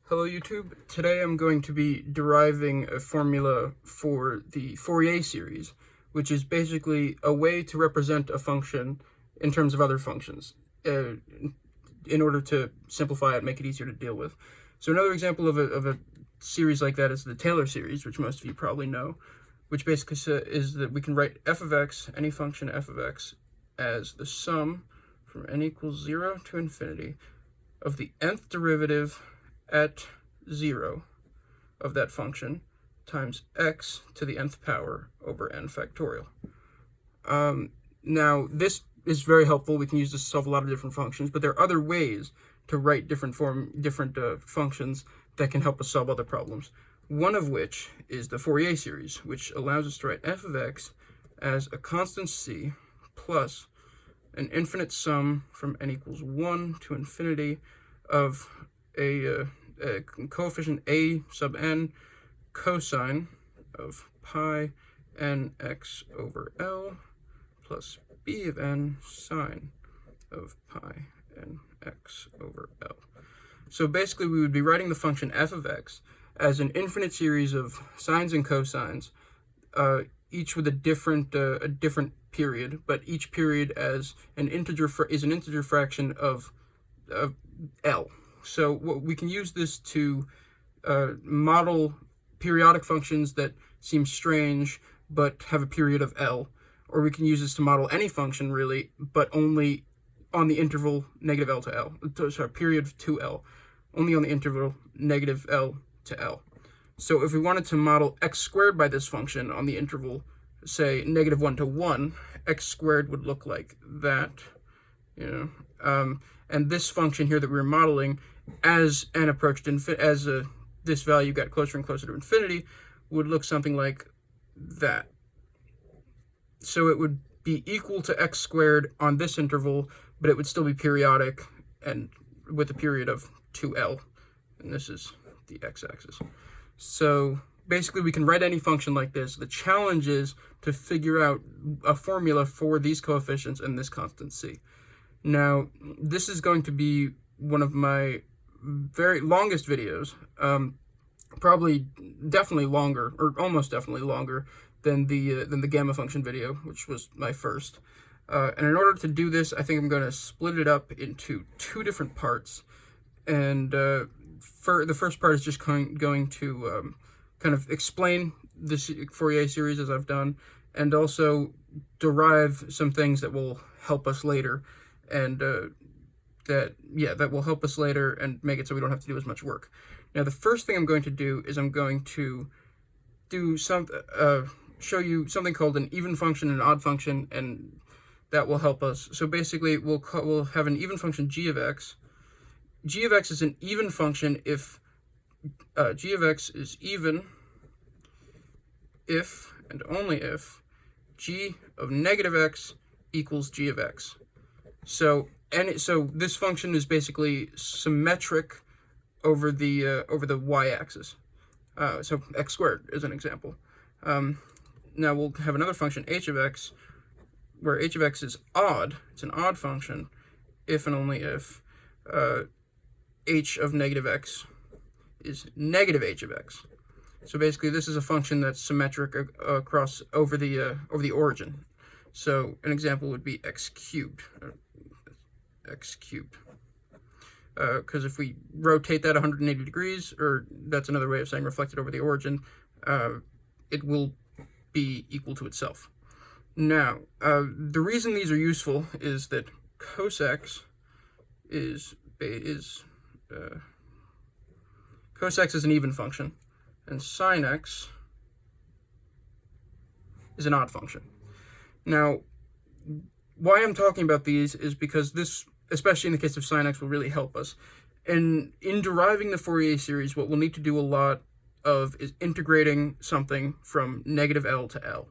Hello YouTube. Today I'm going to be deriving a formula for the Fourier series, which is basically a way to represent a function in terms of other functions, in order to simplify it, make it easier to deal with. So another example of a series like that is the Taylor series, which most of you probably know, which basically is that we can write f of x, any function f of x, as the sum from n equals 0 to infinity of the nth derivative at 0 of that function times x to the nth power over n factorial. Now, this is very helpful. We can use this to solve a lot of different functions, but there are other ways to write different functions that can help us solve other problems. One of which is the Fourier series, which allows us to write f of x as a constant c plus an infinite sum from n equals 1 to infinity of a coefficient a sub n cosine of pi n x over L plus b of n sine of pi n x over L. So basically we would be writing the function f of x as an infinite series of sines and cosines, each with a different period, but each period as an integer fraction of L. So we can use this to model periodic functions that seem strange but have a period of L, or we can use this to model any function really, but only on the interval negative L to L, sorry, period of 2L, only on the interval negative L to L. So if we wanted to model x squared by this function on the interval, say negative 1 to 1, x squared would look like that, and this function here that we were modeling, as n approached this value got closer and closer to infinity, would look something like that. So it would be equal to x squared on this interval, but it would still be periodic and with a period of 2L, and this is the x-axis. So basically we can write any function like this. The challenge is to figure out a formula for these coefficients and this constant c. Now, this is going to be one of my very longest videos, definitely longer, or almost definitely longer than the gamma function video, which was my first. And in order to do this, I think I'm going to split it up into two different parts. And for the first part is just going to kind of explain this Fourier series as I've done, and also derive some things that will help us later, and that will help us later and make it so we don't have to do as much work. Now, the first thing I'm going to do is I'm going to show you something called an even function and an odd function, and that will help us. So basically, we'll have an even function g of x. G of x is an even function if g of x is even if and only if g of negative x equals g of x. So this function is basically symmetric over the y-axis. So x squared is an example. Now we'll have another function h of x, where h of x is odd. It's an odd function if and only if h of negative x is negative h of x. So basically, this is a function that's symmetric across over the origin. So an example would be x cubed. Because if we rotate that 180 degrees, or that's another way of saying reflected over the origin, it will be equal to itself. Now, the reason these are useful is that cos x cos x is an even function, and sine x is an odd function. Now, why I'm talking about these is because this, especially in the case of sine x, will really help us. And in deriving the Fourier series, what we'll need to do a lot of is integrating something from negative L to L.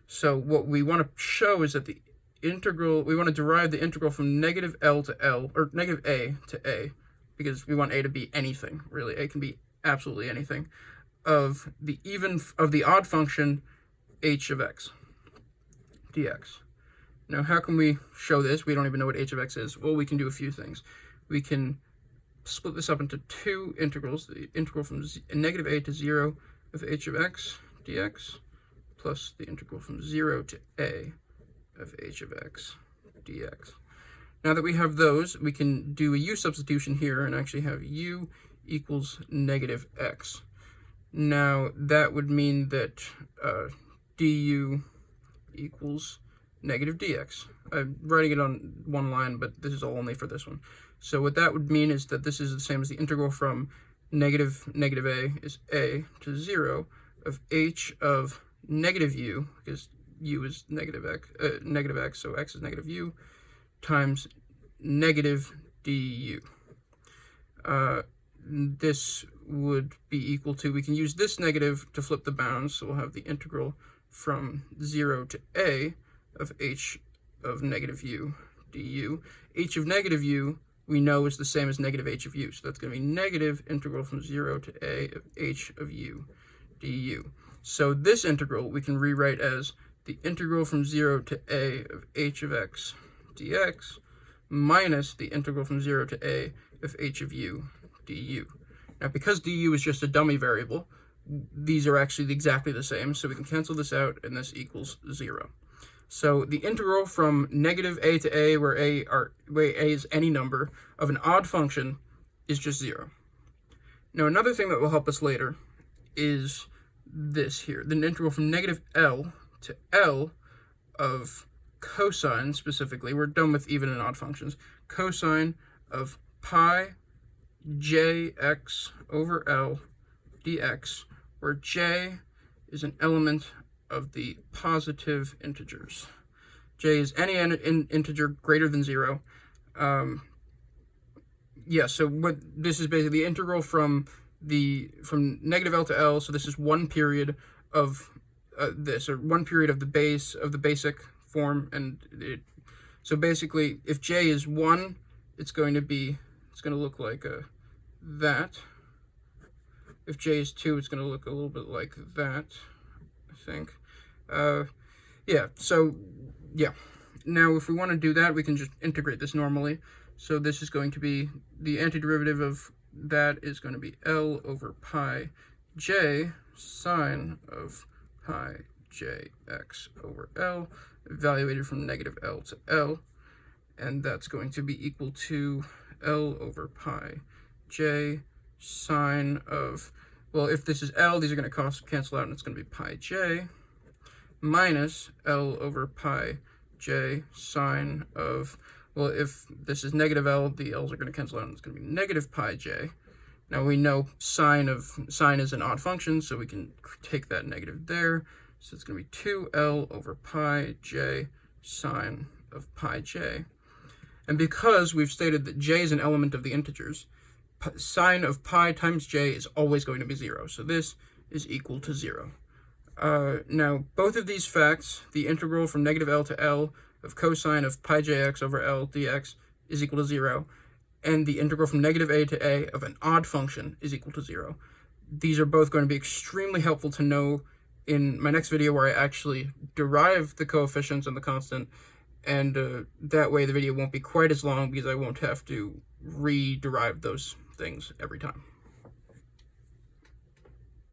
So what we want to show is that we want to derive the integral from negative L to L, or negative A to A, because we want A to be anything, really. A can be absolutely anything, of the odd function h of x dx. Now, how can we show this? We don't even know what h of x is. Well, we can do a few things. We can split this up into two integrals, the integral from negative a to 0 of h of x dx, plus the integral from 0 to a of h of x dx. Now that we have those, we can do a U-substitution here and actually have u equals negative x. Now that would mean that du equals negative dx. I'm writing it on one line, but this is all only for this one. So what that would mean is that this is the same as the integral from negative a is a to 0 of h of negative u, because u is negative x, so x is negative u, times negative du. This would be equal to, we can use this negative to flip the bounds, so we'll have the integral from 0 to a of h of negative u du. H of negative u we know is the same as negative h of u, so that's going to be negative integral from 0 to a of h of u du. So this integral we can rewrite as the integral from 0 to a of h of x dx minus the integral from 0 to a of h of u du. Now, because du is just a dummy variable, these are actually exactly the same, so we can cancel this out, and this equals 0. So the integral from negative a to a, where a is any number, of an odd function is just 0. Now, another thing that will help us later is this here, the integral from negative L to L of cosine, specifically. We're done with even and odd functions. Cosine of pi jx over L dx, where j is an element of the positive integers. J is any integer greater than 0. So what this is basically the integral from negative L to L. So this is one period of this, or one period of the basic form, and so basically if j is 1, it's going to look like that. If j is 2, it's going to look a little bit like that, I think. Now if we want to do that, we can just integrate this normally. So this is going to be, the antiderivative of that is going to be L over pi j sine of pi jx over L, evaluated from negative L to L, and that's going to be equal to L over pi j sine of, well, if this is L, these are going to cancel out, and it's going to be pi j minus L over pi j sine of, well, if this is negative L, the L's are going to cancel out, and it's going to be negative pi j. Now we know sine is an odd function, so we can take that negative there. So it's going to be 2L over pi j sine of pi j. And because we've stated that j is an element of the integers, sine of pi times j is always going to be 0. So this is equal to 0. Now, both of these facts, the integral from negative L to L of cosine of pi jx over L dx is equal to 0, and the integral from negative a to a of an odd function is equal to 0. These are both going to be extremely helpful to know in my next video, where I actually derive the coefficients and the constant, and that way the video won't be quite as long because I won't have to re-derive those things every time.